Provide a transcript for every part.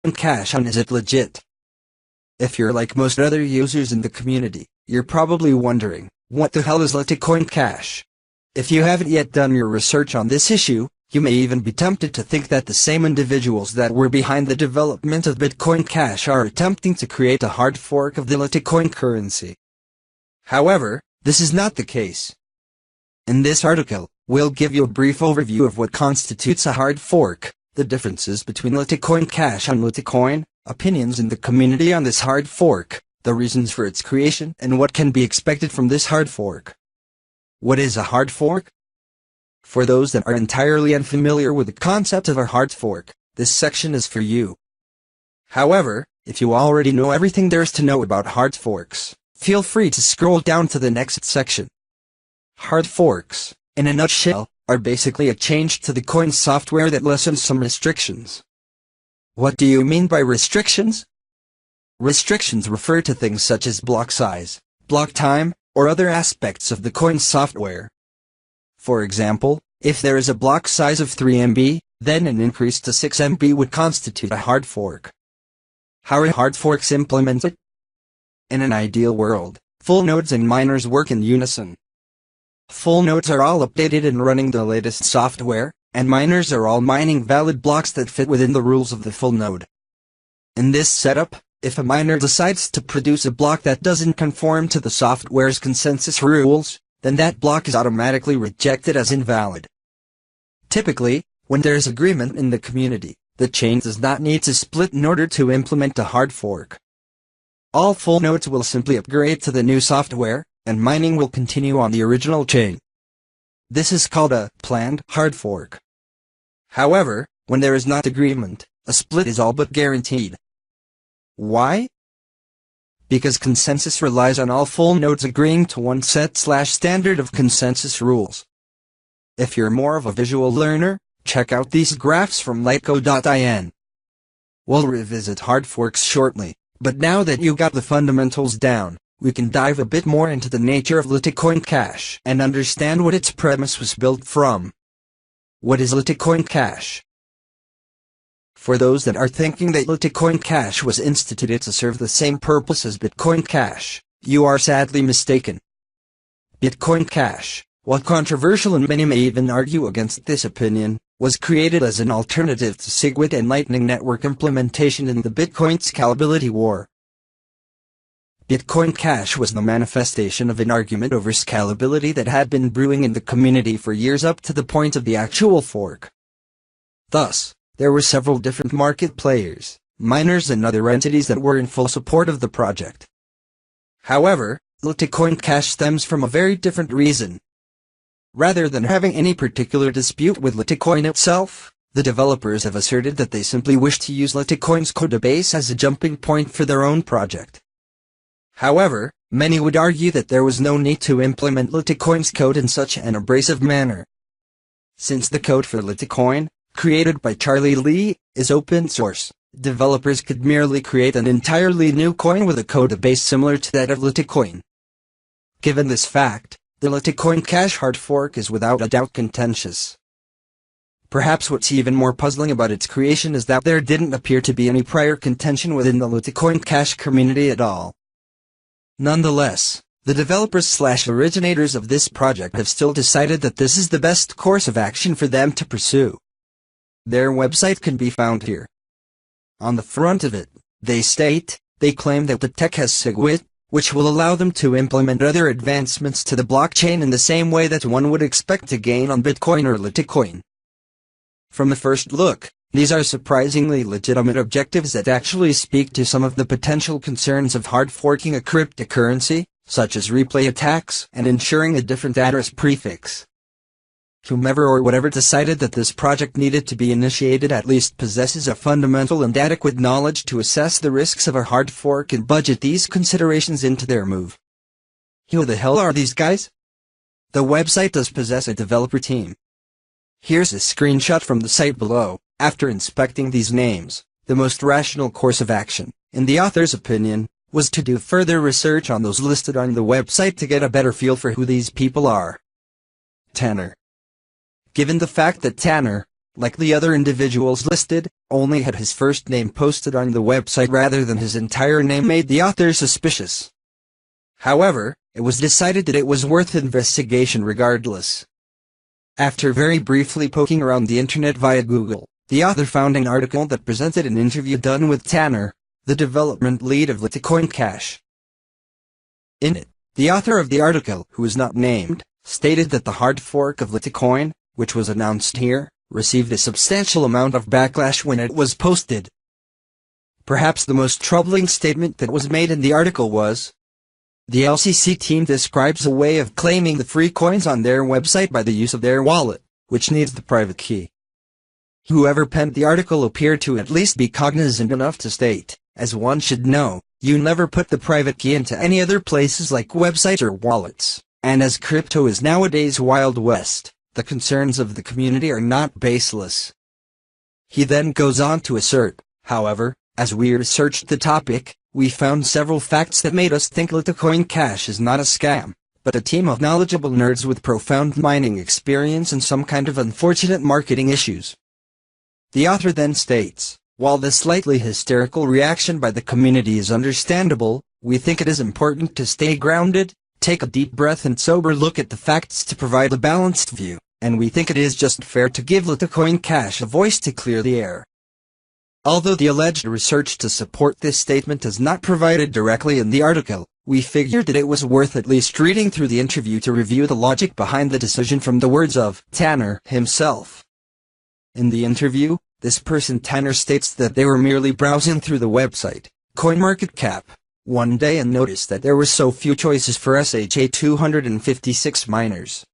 Litecoin Cash and is it legit? If you're like most other users in the community, you're probably wondering, what the hell is Litecoin Cash? If you haven't yet done your research on this issue, you may even be tempted to think that the same individuals that were behind the development of Bitcoin Cash are attempting to create a hard fork of the Litecoin currency. However, this is not the case. In this article, we'll give you a brief overview of what constitutes a hard fork, the differences between Litecoin Cash and Litecoin, opinions in the community on this hard fork, the reasons for its creation, and what can be expected from this hard fork. What is a hard fork? For those that are entirely unfamiliar with the concept of a hard fork, this section is for you. However, if you already know everything there is to know about hard forks, feel free to scroll down to the next section. Hard forks, in a nutshell, are basically a change to the coin software that lessens some restrictions. What do you mean by restrictions? Restrictions refer to things such as block size, block time, or other aspects of the coin software. For example, if there is a block size of 3 MB, then an increase to 6 MB would constitute a hard fork. How are hard forks implemented? In an ideal world, full nodes and miners work in unison. Full nodes are all updated and running the latest software, and miners are all mining valid blocks that fit within the rules of the full node. In this setup, if a miner decides to produce a block that doesn't conform to the software's consensus rules, then that block is automatically rejected as invalid. Typically, when there is agreement in the community, the chain does not need to split in order to implement a hard fork. All full nodes will simply upgrade to the new software, and mining will continue on the original chain. This is called a planned hard fork. However, when there is not agreement, a split is all but guaranteed. Why? Because consensus relies on all full nodes agreeing to one set/standard of consensus rules. If you're more of a visual learner, check out these graphs from Litecoin. We'll revisit hard forks shortly, but now that you got the fundamentals down, we can dive a bit more into the nature of Litecoin Cash and understand what its premise was built from. What is Litecoin Cash? For those that are thinking that Litecoin Cash was instituted to serve the same purpose as Bitcoin Cash, you are sadly mistaken. Bitcoin Cash, while controversial and many may even argue against this opinion, was created as an alternative to SegWit and Lightning Network implementation in the Bitcoin scalability war. Bitcoin Cash was the manifestation of an argument over scalability that had been brewing in the community for years up to the point of the actual fork. Thus, there were several different market players, miners and other entities that were in full support of the project. However, Litecoin Cash stems from a very different reason. Rather than having any particular dispute with Litecoin itself, the developers have asserted that they simply wish to use Litecoin's codebase as a jumping point for their own project. However, many would argue that there was no need to implement Litecoin's code in such an abrasive manner. Since the code for Litecoin, created by Charlie Lee, is open source, developers could merely create an entirely new coin with a codebase similar to that of Litecoin. Given this fact, the Litecoin Cash hard fork is without a doubt contentious. Perhaps what's even more puzzling about its creation is that there didn't appear to be any prior contention within the Litecoin Cash community at all. Nonetheless, the developers/originators of this project have still decided that this is the best course of action for them to pursue. Their website can be found here. On the front of it, they state, they claim that the tech has SegWit, which will allow them to implement other advancements to the blockchain in the same way that one would expect to gain on Bitcoin or Litecoin. From the first look, these are surprisingly legitimate objectives that actually speak to some of the potential concerns of hard forking a cryptocurrency, such as replay attacks and ensuring a different address prefix. Whomever or whatever decided that this project needed to be initiated at least possesses a fundamental and adequate knowledge to assess the risks of a hard fork and budget these considerations into their move. Who the hell are these guys? The website does possess a developer team. Here's a screenshot from the site below. After inspecting these names, the most rational course of action, in the author's opinion, was to do further research on those listed on the website to get a better feel for who these people are. Tanner. Given the fact that Tanner, like the other individuals listed, only had his first name posted on the website rather than his entire name made the author suspicious. However, it was decided that it was worth investigation regardless. After very briefly poking around the internet via Google, the author found an article that presented an interview done with Tanner, the development lead of Litecoin Cash. In it, the author of the article, who is not named, stated that the hard fork of Litecoin, which was announced here, received a substantial amount of backlash when it was posted. Perhaps the most troubling statement that was made in the article was, the LCC team describes a way of claiming the free coins on their website by the use of their wallet, which needs the private key. Whoever penned the article appeared to at least be cognizant enough to state, as one should know, you never put the private key into any other places like websites or wallets, and as crypto is nowadays Wild West, the concerns of the community are not baseless. He then goes on to assert, however, as we researched the topic, we found several facts that made us think Litecoin Cash is not a scam, but a team of knowledgeable nerds with profound mining experience and some kind of unfortunate marketing issues. The author then states, while the slightly hysterical reaction by the community is understandable, we think it is important to stay grounded, take a deep breath and sober look at the facts to provide a balanced view, and we think it is just fair to give Litecoin Cash a voice to clear the air. Although the alleged research to support this statement is not provided directly in the article, we figured that it was worth at least reading through the interview to review the logic behind the decision from the words of Tanner himself. In the interview, this person Tanner states that they were merely browsing through the website, CoinMarketCap, one day and noticed that there were so few choices for SHA-256 miners.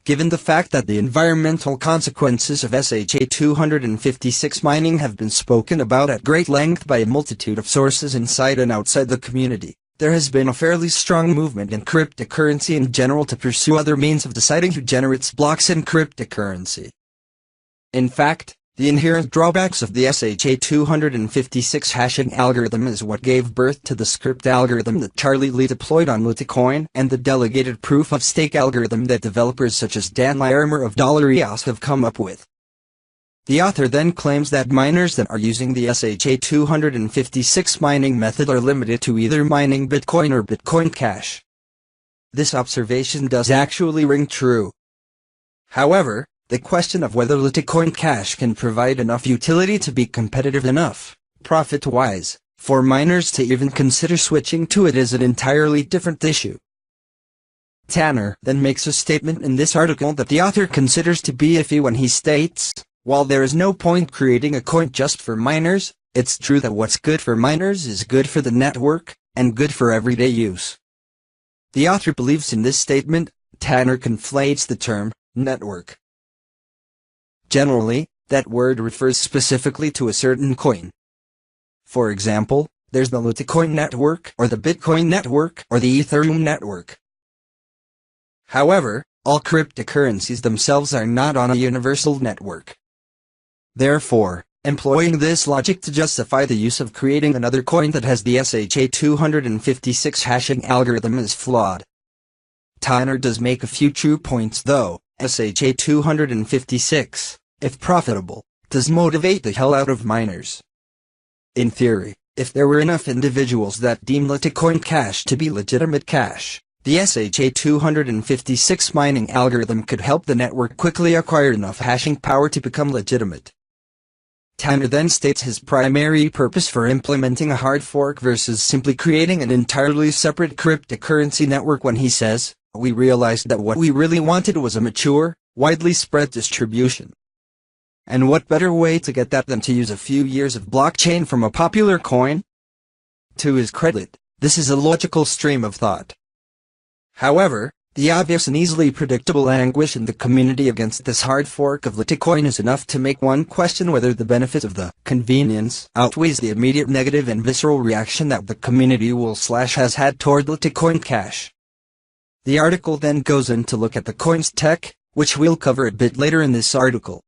Given the fact that the environmental consequences of SHA-256 mining have been spoken about at great length by a multitude of sources inside and outside the community, there has been a fairly strong movement in cryptocurrency in general to pursue other means of deciding who generates blocks in cryptocurrency. In fact, the inherent drawbacks of the SHA-256 hashing algorithm is what gave birth to the script algorithm that Charlie Lee deployed on Litecoin and the delegated proof-of-stake algorithm that developers such as Dan Larimer of $EOS have come up with. The author then claims that miners that are using the SHA-256 mining method are limited to either mining Bitcoin or Bitcoin Cash. This observation does actually ring true. However, the question of whether Litecoin Cash can provide enough utility to be competitive enough, profit-wise, for miners to even consider switching to it is an entirely different issue. Tanner then makes a statement in this article that the author considers to be iffy when he states, while there is no point creating a coin just for miners, it's true that what's good for miners is good for the network, and good for everyday use. The author believes in this statement. Tanner conflates the term, network. Generally, that word refers specifically to a certain coin. For example, there's the Litecoin network or the Bitcoin network or the Ethereum network. However, all cryptocurrencies themselves are not on a universal network. Therefore, employing this logic to justify the use of creating another coin that has the SHA-256 hashing algorithm is flawed. Tanner does make a few true points though. SHA-256, if profitable, does motivate the hell out of miners. In theory, if there were enough individuals that deem Litecoin Cash to be legitimate cash, the SHA-256 mining algorithm could help the network quickly acquire enough hashing power to become legitimate. Tanner then states his primary purpose for implementing a hard fork versus simply creating an entirely separate cryptocurrency network when he says, we realized that what we really wanted was a mature, widely spread distribution. And what better way to get that than to use a few years of blockchain from a popular coin? To his credit, this is a logical stream of thought. However, the obvious and easily predictable anguish in the community against this hard fork of Litecoin is enough to make one question whether the benefit of the convenience outweighs the immediate negative and visceral reaction that the community has had toward Litecoin Cash. The article then goes in to look at the coin's tech, which we'll cover a bit later in this article.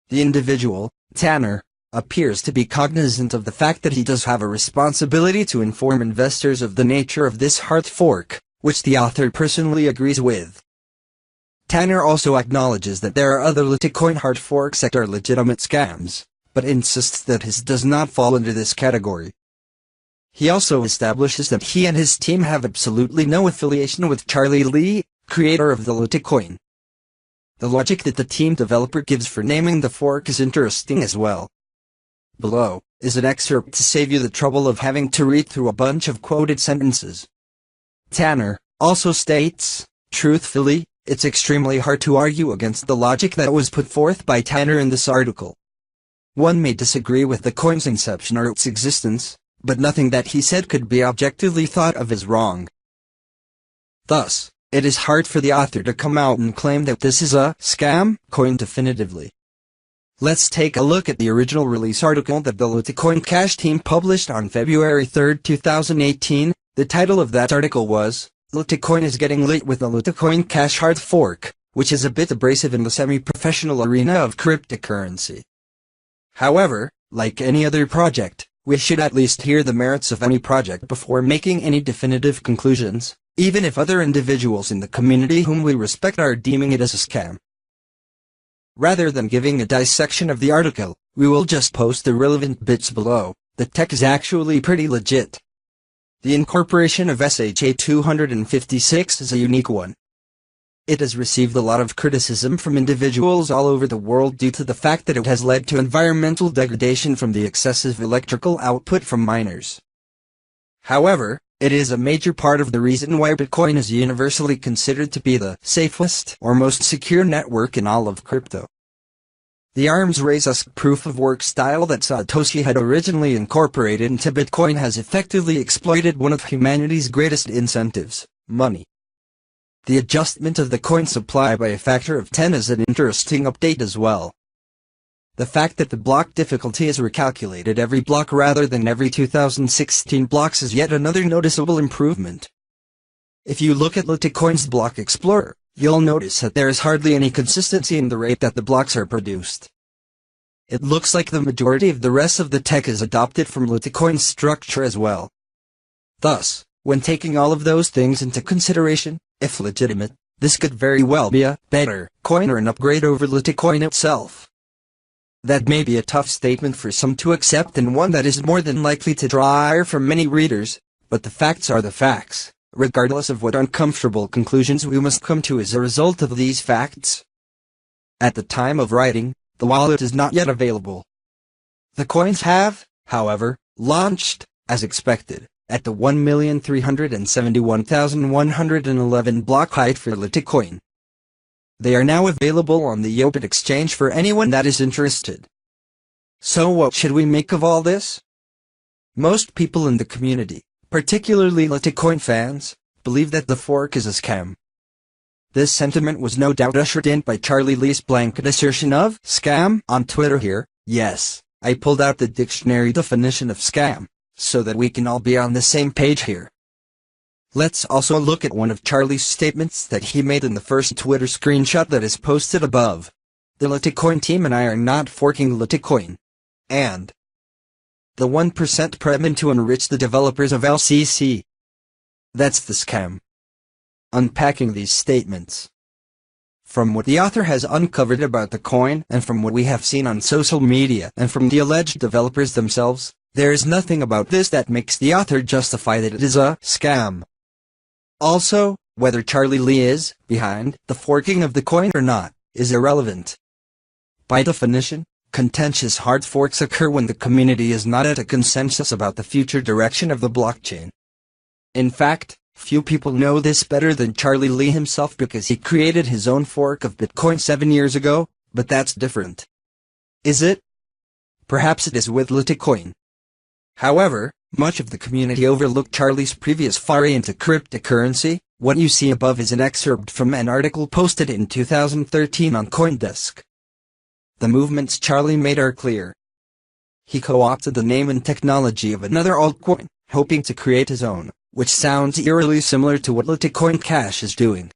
The individual, Tanner, appears to be cognizant of the fact that he does have a responsibility to inform investors of the nature of this hard fork, which the author personally agrees with. Tanner also acknowledges that there are other Litecoin hard forks that are legitimate scams, but insists that his does not fall into this category. He also establishes that he and his team have absolutely no affiliation with Charlie Lee, creator of the Litecoin. The logic that the team developer gives for naming the fork is interesting as well. Below is an excerpt to save you the trouble of having to read through a bunch of quoted sentences. Tanner also states, truthfully, it's extremely hard to argue against the logic that was put forth by Tanner in this article. One may disagree with the coin's inception or its existence, but nothing that he said could be objectively thought of as wrong. Thus, it is hard for the author to come out and claim that this is a scam coin definitively. Let's take a look at the original release article that the Litecoin Cash team published on February 3, 2018. The title of that article was, Litecoin is getting lit with the Litecoin Cash hard fork, which is a bit abrasive in the semi-professional arena of cryptocurrency. However, like any other project, we should at least hear the merits of any project before making any definitive conclusions, even if other individuals in the community whom we respect are deeming it as a scam. Rather than giving a dissection of the article, we will just post the relevant bits below. The tech is actually pretty legit. The incorporation of SHA-256 is a unique one. It has received a lot of criticism from individuals all over the world due to the fact that it has led to environmental degradation from the excessive electrical output from miners. However, it is a major part of the reason why Bitcoin is universally considered to be the safest or most secure network in all of crypto. The arms-race-esque proof-of-work style that Satoshi had originally incorporated into Bitcoin has effectively exploited one of humanity's greatest incentives, money. The adjustment of the coin supply by a factor of 10 is an interesting update as well. The fact that the block difficulty is recalculated every block rather than every 2016 blocks is yet another noticeable improvement. If you look at Litecoin's Block Explorer, you'll notice that there is hardly any consistency in the rate that the blocks are produced. It looks like the majority of the rest of the tech is adopted from Litecoin's structure as well. Thus, when taking all of those things into consideration, if legitimate, this could very well be a better coin or an upgrade over Litecoin itself. That may be a tough statement for some to accept and one that is more than likely to draw ire from many readers, but the facts are the facts, regardless of what uncomfortable conclusions we must come to as a result of these facts. At the time of writing, the wallet is not yet available. The coins have, however, launched, as expected, at the 1,371,111 block height for Litecoin. They are now available on the Yobit exchange for anyone that is interested. So what should we make of all this? Most people in the community, particularly Litecoin fans, believe that the fork is a scam. This sentiment was no doubt ushered in by Charlie Lee's blanket assertion of scam on Twitter here. Yes, I pulled out the dictionary definition of scam, so that we can all be on the same page here. Let's also look at one of Charlie's statements that he made in the first Twitter screenshot that is posted above. The Litecoin team and I are not forking Litecoin. And the 1% premium to enrich the developers of LCC. That's the scam. Unpacking these statements. From what the author has uncovered about the coin and from what we have seen on social media and from the alleged developers themselves, there is nothing about this that makes the author justify that it is a scam. Also, whether Charlie Lee is behind the forking of the coin or not, is irrelevant. By definition, contentious hard forks occur when the community is not at a consensus about the future direction of the blockchain. In fact, few people know this better than Charlie Lee himself because he created his own fork of Bitcoin 7 years ago, but that's different. Is it? Perhaps it is with Litecoin. However, much of the community overlooked Charlie's previous foray into cryptocurrency. What you see above is an excerpt from an article posted in 2013 on CoinDesk. The movements Charlie made are clear. He co-opted the name and technology of another altcoin, hoping to create his own, which sounds eerily similar to what Litecoin Cash is doing.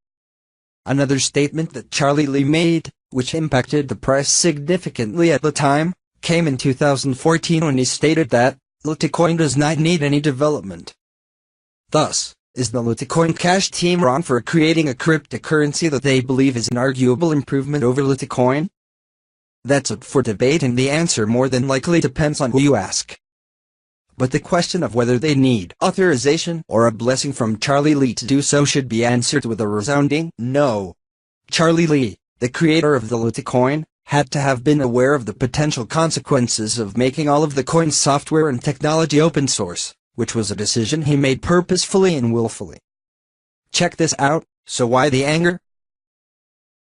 Another statement that Charlie Lee made, which impacted the price significantly at the time, came in 2014 when he stated that Litecoin does not need any development. Thus, Is the Litecoin Cash team wrong for creating a cryptocurrency that they believe is an arguable improvement over Litecoin? That's up for debate, and the answer more than likely depends on who you ask. But the question of whether they need authorization or a blessing from Charlie Lee to do so should be answered with a resounding no. Charlie Lee, the creator of the Litecoin, had to have been aware of the potential consequences of making all of the coin's software and technology open source, which was a decision he made purposefully and willfully. Check this out. So why the anger?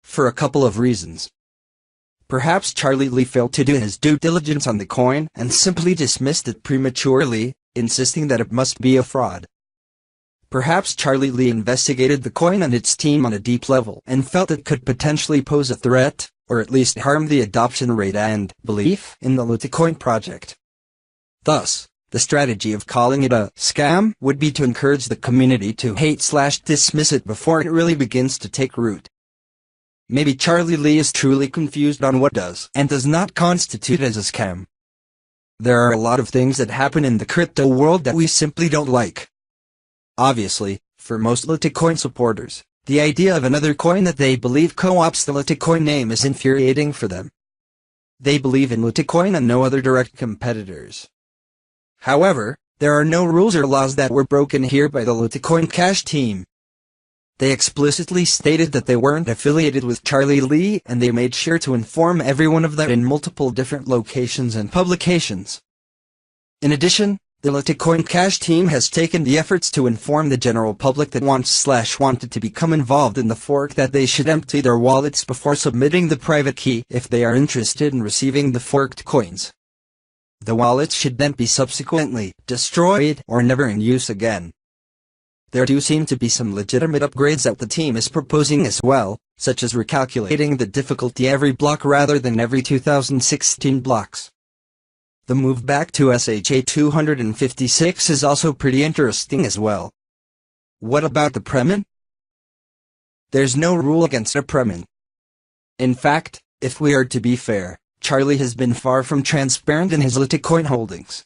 For a couple of reasons. Perhaps Charlie Lee failed to do his due diligence on the coin and simply dismissed it prematurely, insisting that it must be a fraud. Perhaps Charlie Lee investigated the coin and its team on a deep level and felt it could potentially pose a threat, or at least harm the adoption rate and belief in the Litecoin project. Thus, the strategy of calling it a scam would be to encourage the community to hate/dismiss it before it really begins to take root. Maybe Charlie Lee is truly confused on what does and does not constitute as a scam. There are a lot of things that happen in the crypto world that we simply don't like. Obviously, for most Litecoin supporters, the idea of another coin that they believe co-opts the Litecoin name is infuriating for them. They believe in Litecoin and no other direct competitors. However, there are no rules or laws that were broken here by the Litecoin Cash team. They explicitly stated that they weren't affiliated with Charlie Lee, and they made sure to inform everyone of that in multiple different locations and publications. In addition, the Litecoin Cash team has taken the efforts to inform the general public that wanted to become involved in the fork that they should empty their wallets before submitting the private key if they are interested in receiving the forked coins. The wallets should then be subsequently destroyed or never in use again. There do seem to be some legitimate upgrades that the team is proposing as well, such as recalculating the difficulty every block rather than every 2016 blocks. The move back to SHA-256 is also pretty interesting as well. What about the Premin? There's no rule against a Premin. In fact, if we are to be fair, Charlie has been far from transparent in his Litecoin holdings.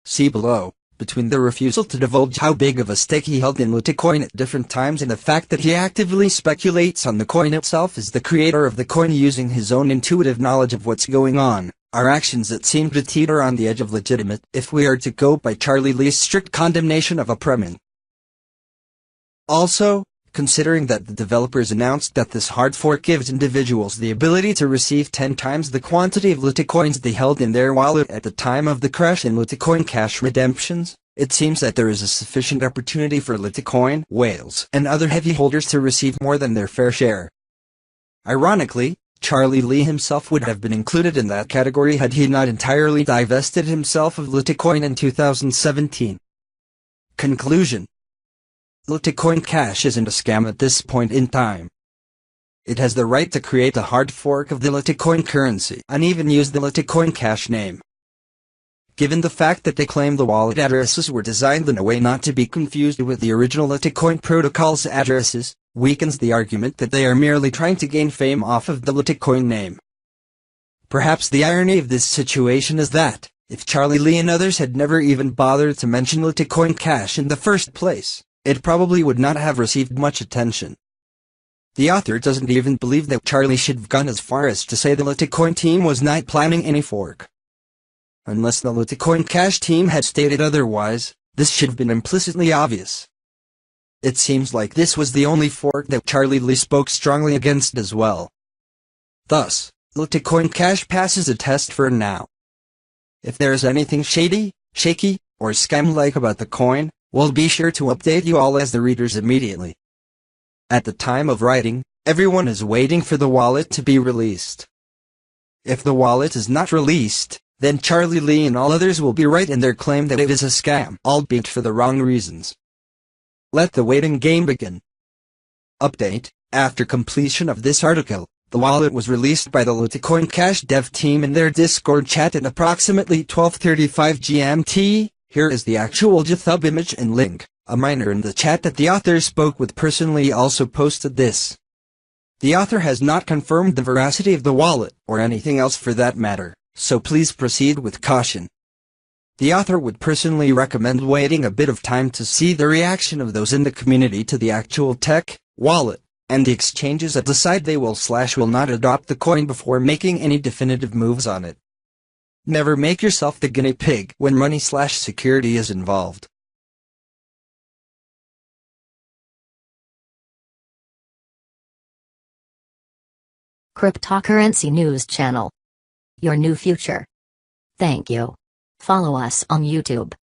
See below. Between the refusal to divulge how big of a stake he held in Litecoin at different times and the fact that he actively speculates on the coin itself as the creator of the coin using his own intuitive knowledge of what's going on, are actions that seem to teeter on the edge of legitimate if we are to go by Charlie Lee's strict condemnation of a Premin. Also, considering that the developers announced that this hard fork gives individuals the ability to receive 10 times the quantity of Litecoins they held in their wallet at the time of the crash in Litecoin Cash redemptions, it seems that there is a sufficient opportunity for Litecoin whales and other heavy holders to receive more than their fair share. Ironically, Charlie Lee himself would have been included in that category had he not entirely divested himself of Litecoin in 2017. Conclusion: Litecoin Cash isn't a scam at this point in time. It has the right to create a hard fork of the Litecoin currency and even use the Litecoin Cash name. Given the fact that they claim the wallet addresses were designed in a way not to be confused with the original Litecoin protocol's addresses, weakens the argument that they are merely trying to gain fame off of the Litecoin name. Perhaps the irony of this situation is that, if Charlie Lee and others had never even bothered to mention Litecoin Cash in the first place, it probably would not have received much attention. The author doesn't even believe that Charlie should have gone as far as to say the Litecoin team was not planning any fork. Unless the Litecoin Cash team had stated otherwise, this should have been implicitly obvious. It seems like this was the only fork that Charlie Lee spoke strongly against as well. Thus, Litecoin Cash passes a test for now. If there is anything shady, shaky, or scam-like about the coin, we'll be sure to update you all as the readers immediately. At the time of writing, everyone is waiting for the wallet to be released. If the wallet is not released, then Charlie Lee and all others will be right in their claim that it is a scam, albeit for the wrong reasons. Let the waiting game begin. Update: after completion of this article, the wallet was released by the Litecoin Cash dev team in their Discord chat at approximately 12:35 GMT. Here is the actual GitHub image and link. A miner in the chat that the author spoke with personally also posted this. The author has not confirmed the veracity of the wallet, or anything else for that matter, so please proceed with caution. The author would personally recommend waiting a bit of time to see the reaction of those in the community to the actual tech, wallet, and the exchanges that decide they will/will not adopt the coin before making any definitive moves on it. Never make yourself the guinea pig when money/security is involved. Cryptocurrency News Channel. Your new future. Thank you. Follow us on YouTube.